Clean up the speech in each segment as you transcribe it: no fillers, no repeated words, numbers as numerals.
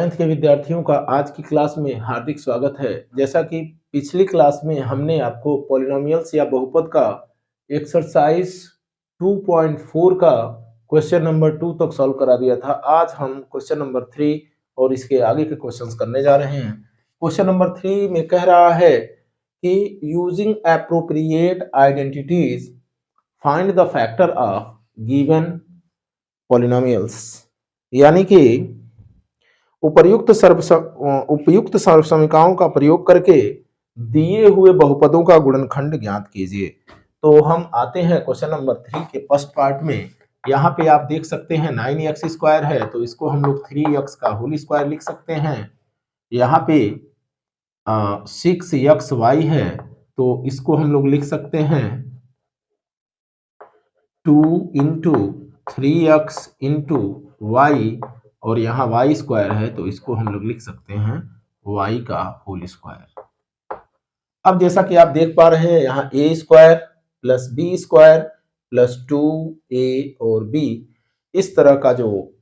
9th के विद्यार्थियों का आज की क्लास में हार्दिक स्वागत है। जैसा कि पिछली क्लास में हमने आपको पॉलिनोमियल्स या बहुपद का एक्सरसाइज 2.4 का क्वेश्चन नंबर 2 तक सॉल्व करा दिया था। आज हम क्वेश्चन नंबर 3 और इसके आगे के क्वेश्चंस करने जा रहे हैं। क्वेश्चन नंबर 3 में कह रहा है कि using appropriate identities find the factor of given polynomials, यानी कि उपयुक्त सर्वसमीकाओं का प्रयोग करके दिए हुए बहुपदों का गुणनखंड ज्ञात कीजिए। तो हम आते हैं क्वेश्चन नंबर 3 के फर्स्ट पार्ट में। यहाँ पे आप देख सकते हैं 9x स्क्वायर है, तो इसको हम लोग 3x का होल स्क्वायर लिख सकते हैं। यहाँ पे 6xy है, तो इसको हम लोग लिख सकते हैं 2 इंटू 3x इंटू वाई, और यहाँ y स्क्वायर है, तो इसको हम लोग लिख सकते हैं y का होल स्क्वायर। अब जैसा कि आप देख पा रहे हैं यहाँ a square plus b square plus 2a और b, इस तरह का जो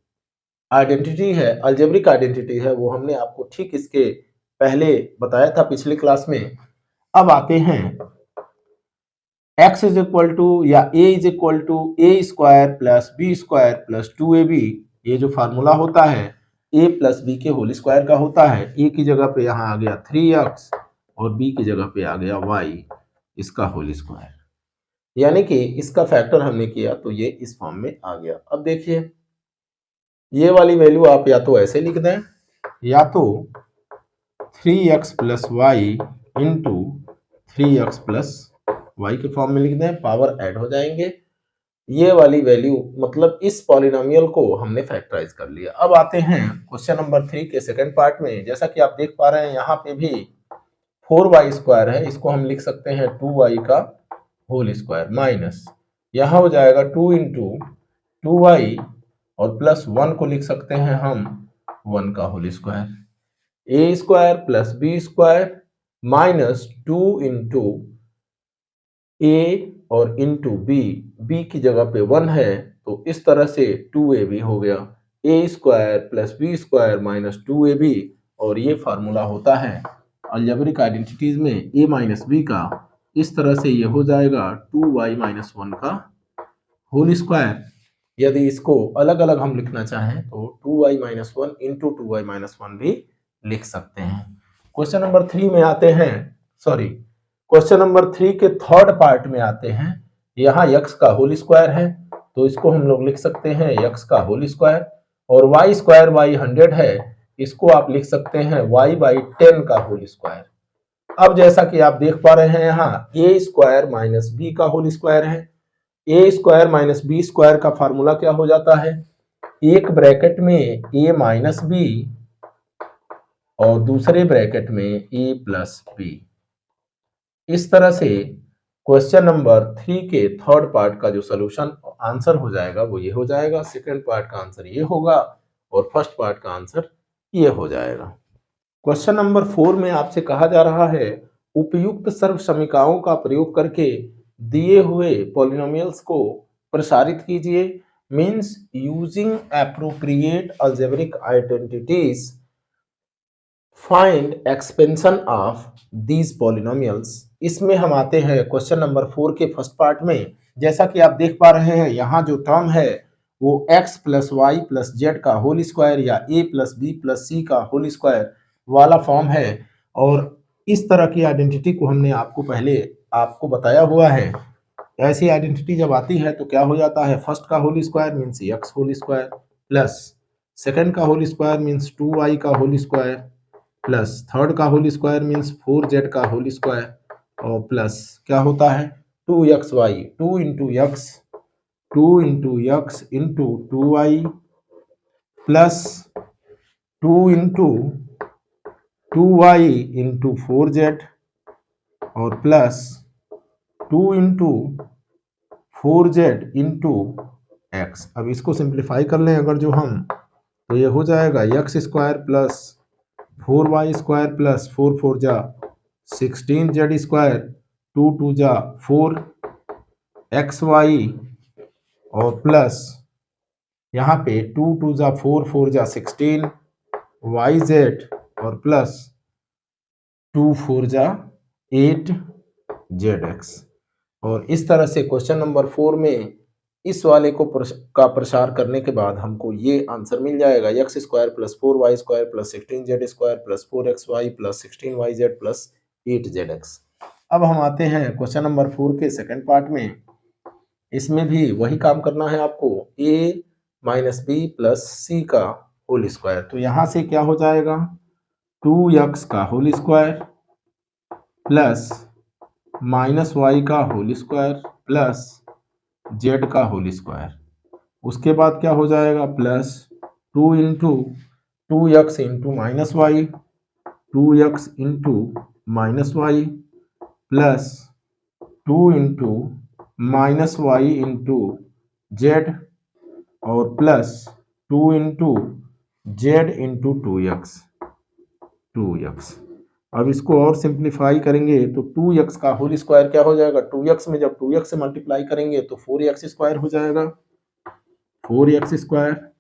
आइडेंटिटी है, अलजेब्रिक आइडेंटिटी है, वो हमने आपको ठीक इसके पहले बताया था पिछली क्लास में। अब आते हैं x इज इक्वल टू या a is equal to a square plus b square plus 2ab, ये जो फार्मूला होता है a प्लस बी के होल स्क्वायर का होता है। a की जगह पे यहाँ आ गया 3x और b की जगह पे आ गया y, इसका होल स्क्वायर, यानी कि इसका फैक्टर हमने किया तो ये इस फॉर्म में आ गया। अब देखिए ये वाली वैल्यू आप या तो ऐसे लिख दें या तो 3x plus y into 3x plus y के फॉर्म में लिख दें, पावर ऐड हो जाएंगे। ये वाली वैल्यू मतलब इस पॉलिनोमियल को हमने फैक्टराइज कर लिया। अब आते हैं क्वेश्चन नंबर 3 के सेकंड पार्ट में। जैसा कि आप देख पा रहे हैं यहाँ पे भी 4y स्क्वायर है, इसको हम लिख सकते हैं 2y का होल स्क्वायर माइनस यहाँ हो जाएगा 2 इंटू 2y और प्लस 1 को लिख सकते हैं हम 1 का whole square, a square plus b square minus 2 into a और इंटू b की जगह पे 1 है, तो इस तरह से 2ab हो गया, a square plus b square minus 2ab, और ये फार्मूला होता है अलजेब्रिक आइडेंटिटीज में a माइनस बी का। इस तरह से ये हो जाएगा 2y माइनस 1 का होल स्क्वायर। यदि इसको अलग अलग हम लिखना चाहें तो 2y minus 1 into 2y minus 1 भी लिख सकते हैं। क्वेश्चन नंबर 3 में आते हैं, सॉरी क्वेश्चन नंबर 3 के थर्ड पार्ट में आते हैं। यहाँ x का होल स्क्वायर है, तो इसको हम लोग लिख सकते हैं x का होल स्क्वायर, और y स्क्वायर y 100 है, इसको आप लिख सकते हैं y बाई 10 का होल स्क्वायर। अब जैसा कि आप देख पा रहे हैं यहाँ a स्क्वायर माइनस बी का होल स्क्वायर है। a square minus b square का फार्मूला क्या हो जाता है, एक ब्रैकेट में a माइनस बी और दूसरे ब्रैकेट में a प्लस बी। इस तरह से क्वेश्चन नंबर 3 के थर्ड पार्ट का जो सोल्यूशन आंसर हो जाएगा वो ये हो जाएगा, सेकंड पार्ट का आंसर ये होगा और फर्स्ट पार्ट का आंसर ये हो जाएगा। क्वेश्चन नंबर 4 में आपसे कहा जा रहा है उपयुक्त सर्वसमीकाओं का प्रयोग करके दिए हुए पॉलिनोमियल्स को प्रसारित कीजिए, means using appropriate algebraic identities find expansion of these polynomials. इसमें हम आते हैं क्वेश्चन नंबर 4 के फर्स्ट पार्ट में। जैसा कि आप देख पा रहे हैं यहाँ जो टर्म है वो x plus y plus z का होल स्क्वायर या a plus b plus c का होल स्क्वायर वाला फॉर्म है, और इस तरह की आइडेंटिटी को हमने आपको पहले आपको बताया हुआ है। ऐसी आइडेंटिटी जब आती है तो क्या हो जाता है, फर्स्ट का whole square means x whole square plus second का होल स्क्वायर मीन्स 2y का होल स्क्वायर प्लस थर्ड का होल स्क्वायर मीन्स 4z का होल स्क्वायर और प्लस क्या होता है 2xy, 2 into x 2 into x into 2y plus 2 into 2y into 4z और plus 2 into 4z into x. अब इसको सिंप्लीफाई कर लें अगर जो हम, तो ये हो जाएगा x square plus 4y square plus 4 4 जा 16z स्क्वायर 2 2 जा 4xy और प्लस यहाँ पे 2 2 जा 4 4 जा 16 वाई जेड और प्लस 2 4 जा 8 जेड एक्स। और इस तरह से क्वेश्चन नंबर 4 में इस वाले को का प्रसार करने के बाद हमको ये आंसर मिल जाएगा x square plus 4 y square plus 16 z square plus 4 x y plus 16 y z plus 8 z x. अब हम आते हैं क्वेश्चन नंबर 4 के सेकंड पार्ट में। इसमें भी वही काम करना है आपको, a minus B plus c का होल स्क्वायर। तो यहाँ से क्या हो जाएगा 2x का whole square plus minus y का होल स्क्वायर प्लस जेड का होल स्क्वायर। उसके बाद क्या हो जाएगा plus 2 into 2x into minus y 2x into minus y plus 2 into minus y into z और plus 2 into z into 2x। अब इसको और सिंप्लीफाई करेंगे तो 2x का होल स्क्वायर क्या हो जाएगा 2x में जब 2x से मल्टीप्लाई करेंगे तो 4x स्क्वायर हो जाएगा 4x स्क्वायर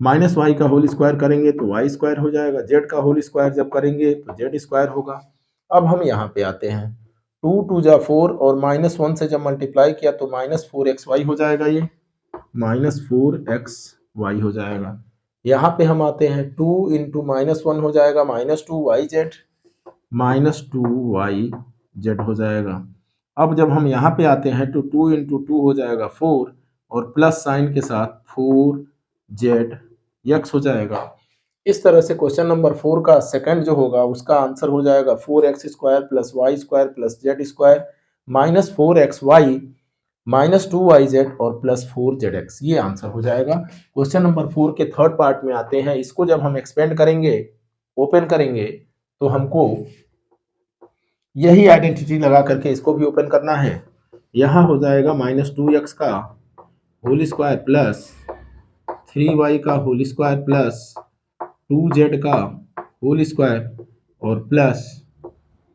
माइनस वाई का होल स्क्वायर करेंगे तो वाई स्क्वायर हो जाएगा, जेड का होल स्क्वायर जब करेंगे तो जेड स्क्वायर होगा। अब हम यहाँ पे आते हैं 2 2 जा 4 और -1 से जब मल्टीप्लाई किया तो -4xy हो जाएगा, ये -4xy हो जाएगा। यहाँ पे हम आते हैं 2 इंटू -1 हो जाएगा -2yz -2yz हो जाएगा। अब जब हम यहाँ पे आते हैं तो 2 इंटू 2 हो जाएगा 4 और प्लस साइन के साथ 4zx हो जाएगा। इस तरह से क्वेश्चन नंबर 4 का सेकंड जो होगा उसका आंसर हो जाएगा 4x square plus y square plus z square -4xy -2yz और प्लस 4zx, ये आंसर हो जाएगा। क्वेश्चन नंबर 4 के थर्ड पार्ट में आते हैं। इसको जब हम एक्सपेंड करेंगे, ओपन करेंगे, तो हमको यही आइडेंटिटी लगा करके इसको भी ओपन करना है। यहाँ हो जाएगा -2x का होल स्क्वायर प्लस 3y का होल स्क्वायर प्लस 2z का होल स्क्वायर और plus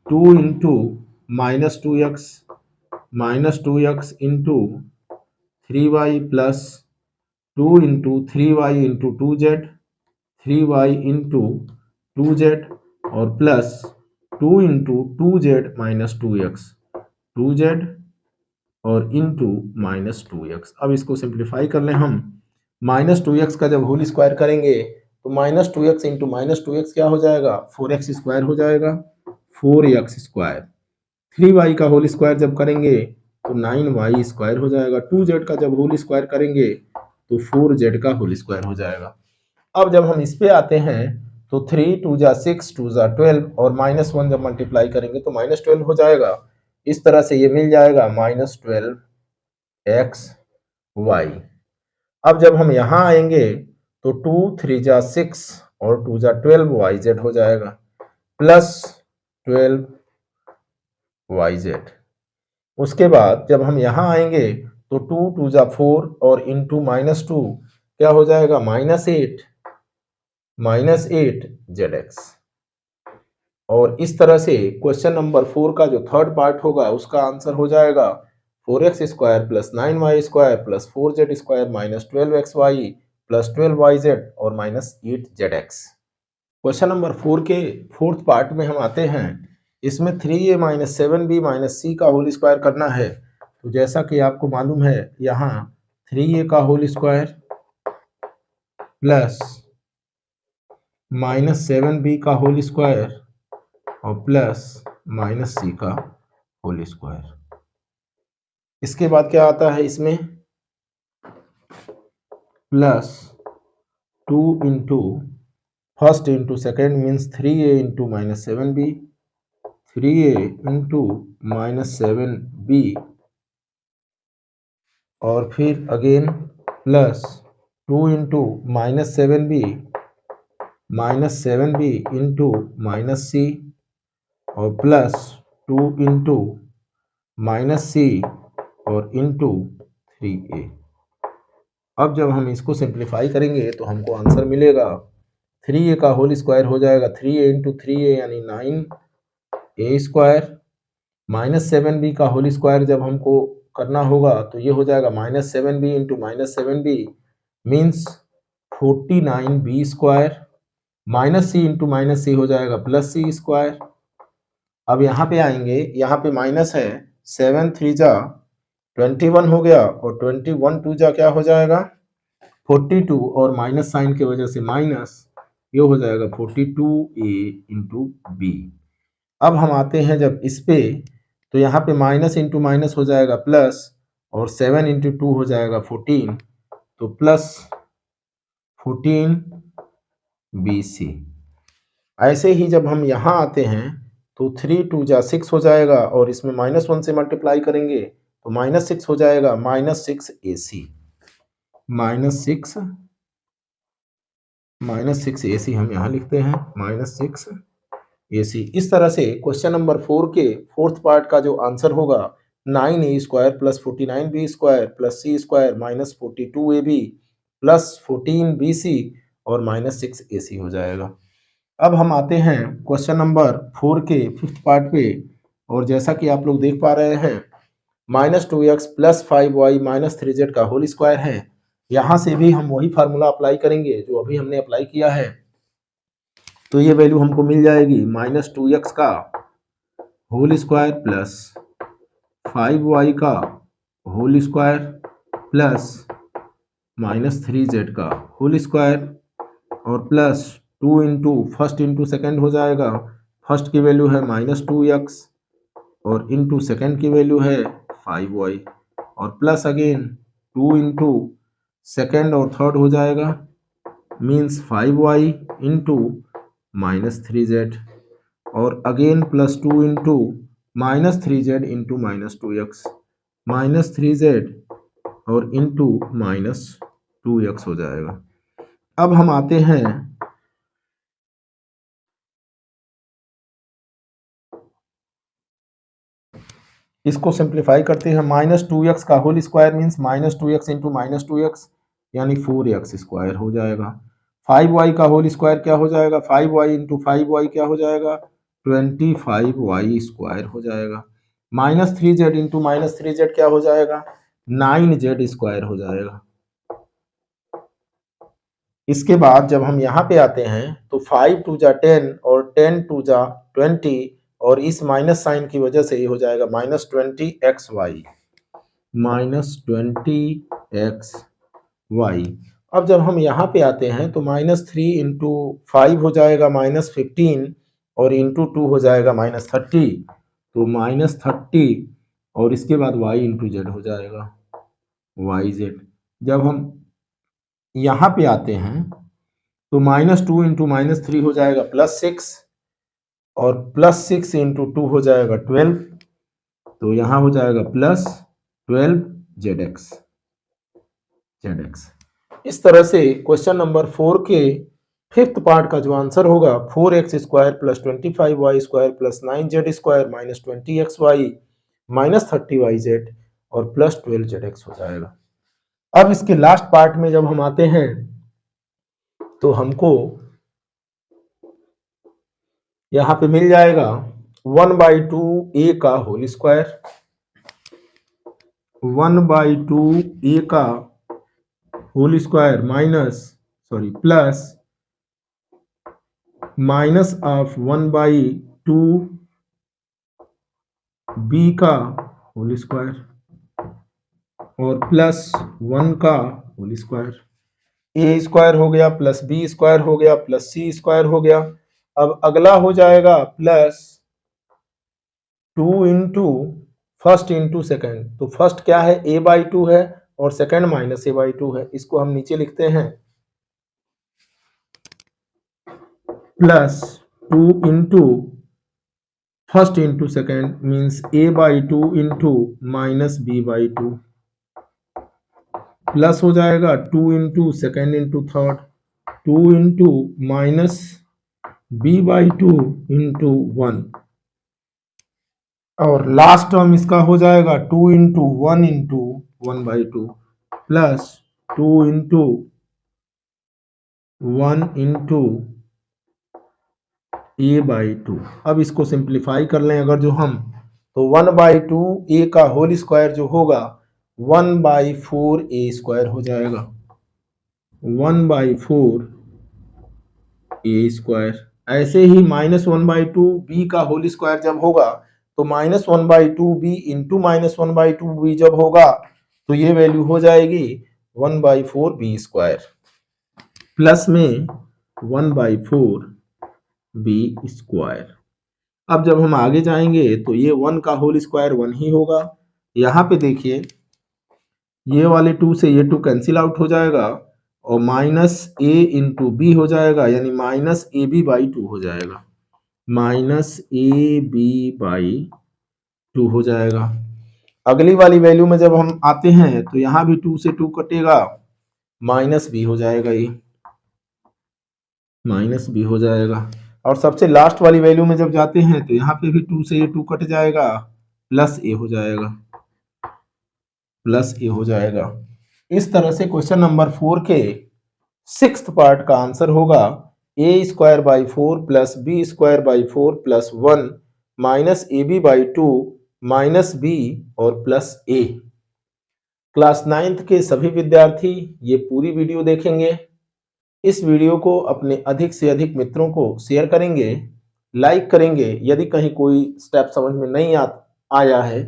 2 into -2x into 3y plus 2 into 3y into 2z 3y into 2z और plus 2 into 2z minus 2x 2z और इंटू -2x। अब इसको simplify कर लें हम, -2x का जब होल स्क्वायर करेंगे तो -2x इंटू -2x क्या हो जाएगा 4x स्क्वायर हो जाएगा 4x स्क्वायर। 3y का होल स्क्वायर जब करेंगे तो 9y स्क्वायर हो जाएगा। 2z का जब होल स्क्वायर करेंगे तो 4z का होल स्क्वायर हो जाएगा। अब जब हम इस पे आते हैं तो 3 2 जा 6 2 जा 12 और -1 जब मल्टीप्लाई करेंगे तो -12 हो जाएगा। इस तरह से ये मिल जाएगा -12xy। अब जब हम यहाँ आएंगे तो 2 3 जा 6 और 2 जा 12yz हो जाएगा प्लस 12yz। उसके बाद जब हम यहाँ आएंगे तो 2 2 जा 4 और इंटू -2 क्या हो जाएगा -8zx। और इस तरह से क्वेश्चन नंबर 4 का जो थर्ड पार्ट होगा उसका आंसर हो जाएगा 4x square plus 9y square plus 4z square minus 12xy plus 12yz और -8zx। क्वेश्चन नंबर 4 के फोर्थ पार्ट में हम आते हैं। इसमें 3a माइनस 7b माइनस सी का होल स्क्वायर करना है। तो जैसा कि आपको मालूम है यहाँ 3a का होल स्क्वायर प्लस -7b का होल स्क्वायर और प्लस -c का होल स्क्वायर। इसके बाद क्या आता है इसमें plus 2 into first into second means 3a into -7b 3a into -7b और फिर again plus 2 into -7b into -c और प्लस 2 इंटू -c और इंटू 3a। अब जब हम इसको सिंप्लीफाई करेंगे तो हमको आंसर मिलेगा 3a का होल स्क्वायर हो जाएगा 3a इंटू 3a यानी 9a स्क्वायर -7b का होल स्क्वायर जब हमको करना होगा तो ये हो जाएगा -7b into -7b means 49b square minus c into minus c हो जाएगा प्लस सी स्क्वायर। अब यहाँ पे आएंगे, यहाँ पे माइनस है, 7 3 जा 21 हो गया और 21 2 जा क्या हो जाएगा 42 और माइनस साइन की वजह से माइनस, ये हो जाएगा 42a इंटू बी। अब हम आते हैं जब इस पे, तो यहाँ पे माइनस इंटू माइनस हो जाएगा प्लस और 7 इंटू 2 हो जाएगा 14, तो प्लस 14 BC। ऐसे ही जब हम यहाँ आते हैं तो 3 2 जा 6 हो जाएगा और इसमें -1 से मल्टीप्लाई करेंगे तो -6 हो जाएगा, -6 AC। -6 AC हम यहाँ लिखते हैं, -6 AC। इस तरह से क्वेश्चन नंबर 4 के फोर्थ पार्ट का जो आंसर होगा 9A square plus 49B square plus C square minus 42AB plus 14BC और -6 AC हो जाएगा। अब हम आते हैं क्वेश्चन नंबर 4 के फिफ्थ पार्ट पे, और जैसा कि आप लोग देख पा रहे हैं -2x plus 5y minus 3z का होल स्क्वायर है। यहाँ से भी हम वही फार्मूला अप्लाई करेंगे जो अभी हमने अप्लाई किया है, तो ये वैल्यू हमको मिल जाएगी -2x का होल स्क्वायर प्लस 5y का होल स्क्वायर प्लस -3z का होल स्क्वायर और plus 2 into first into second हो जाएगा। फर्स्ट की वैल्यू है -2x और इंटू सेकेंड की वैल्यू है 5y और प्लस अगेन 2 इंटू सेकेंड और थर्ड हो जाएगा, मीन्स 5y इंटू -3z और again plus 2 into -3z into -2x, -3z और इंटू -2x हो जाएगा। अब हम आते हैं इसको सिंप्लीफाई करते हैं, -2x का whole square means -2x into -2x यानी 4x स्क्वायर हो जाएगा। 5y का होल स्क्वायर क्या हो जाएगा, 5y इंटू 5y क्या हो जाएगा 25y स्क्वायर हो जाएगा। -3z इंटू -3z क्या हो जाएगा 9z स्क्वायर हो जाएगा। इसके बाद जब हम यहाँ पे आते हैं तो 5 2 जा 10 और 10 2 जा 20 और इस माइनस साइन की वजह से ये हो जाएगा -20xy, -20xy। अब जब हम यहाँ पे आते हैं तो -3 इंटू 5 हो जाएगा -15 और इंटू 2 हो जाएगा -30, तो -30 और इसके बाद y इंटू जेड हो जाएगा yz। जब हम यहाँ पे आते हैं तो -2 इंटू -3 हो जाएगा +6 और +6 इंटू 2 हो जाएगा 12, तो यहाँ हो जाएगा +12 zx। इस तरह से क्वेश्चन नंबर 4 के फिफ्थ पार्ट का जो आंसर होगा 4x square plus 25y square plus 9z square minus 20xy minus 30yz और प्लस 12zx हो जाएगा। अब इसके लास्ट पार्ट में जब हम आते हैं तो हमको यहाँ पे मिल जाएगा 1/2a का होल स्क्वायर, 1/2a का whole square plus minus of 1/2b का होल स्क्वायर और प्लस 1 का होल स्क्वायर। ए स्क्वायर हो गया प्लस बी स्क्वायर हो गया प्लस सी स्क्वायर हो गया। अब अगला हो जाएगा plus 2 into first into second, तो फर्स्ट क्या है a/2 है और सेकेंड -a/2 है, इसको हम नीचे लिखते हैं plus 2 into first into second means a/2 into -b/2 plus हो जाएगा 2 into second into third 2 into -b/2 into 1 और लास्ट टर्म इसका हो जाएगा 2 into 1 into 1/2 plus 2 into 1 into a/2। अब इसको सिंप्लीफाई कर लें अगर जो हम, तो 1/2 a का होल स्क्वायर जो होगा 1/4 a स्क्वायर हो जाएगा, 1/4 ए स्क्वायर। ऐसे ही -1/2 बी का होल स्क्वायर जब होगा तो -1/2 बी इंटू -1/2 बी जब होगा तो ये वैल्यू हो जाएगी 1/4 बी स्क्वायर प्लस में 1/4 बी स्क्वायर। अब जब हम आगे जाएंगे तो ये 1 का होल स्क्वायर 1 ही होगा। यहाँ पे देखिए ये वाले 2 से ये 2 कैंसिल आउट हो जाएगा और माइनस ए इंटू बी हो जाएगा, यानी माइनस ए बी बाई 2 हो जाएगा, माइनस ए बी बाई 2 हो जाएगा। अगली वाली वैल्यू में जब हम आते हैं तो यहाँ भी 2 से 2 कटेगा, माइनस बी हो जाएगा, ये माइनस बी हो जाएगा। और सबसे लास्ट वाली वैल्यू में जब जाते हैं तो यहाँ पे भी 2 से ये 2 कट जाएगा, प्लस ए हो जाएगा, प्लस ए हो जाएगा। इस तरह से क्वेश्चन नंबर 4 के 6th पार्ट का आंसर होगा a square by 4 plus b square by 4 plus 1 minus a b by 2 minus b और प्लस ए। क्लास 9th के सभी विद्यार्थी ये पूरी वीडियो देखेंगे। इस वीडियो को अपने अधिक से अधिक मित्रों को शेयर करेंगे, लाइक करेंगे। यदि कहीं कोई स्टेप समझ में नहीं आया है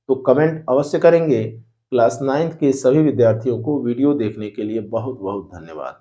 तो कमेंट अवश्य करेंगे। क्लास 9th के सभी विद्यार्थियों को वीडियो देखने के लिए बहुत बहुत धन्यवाद।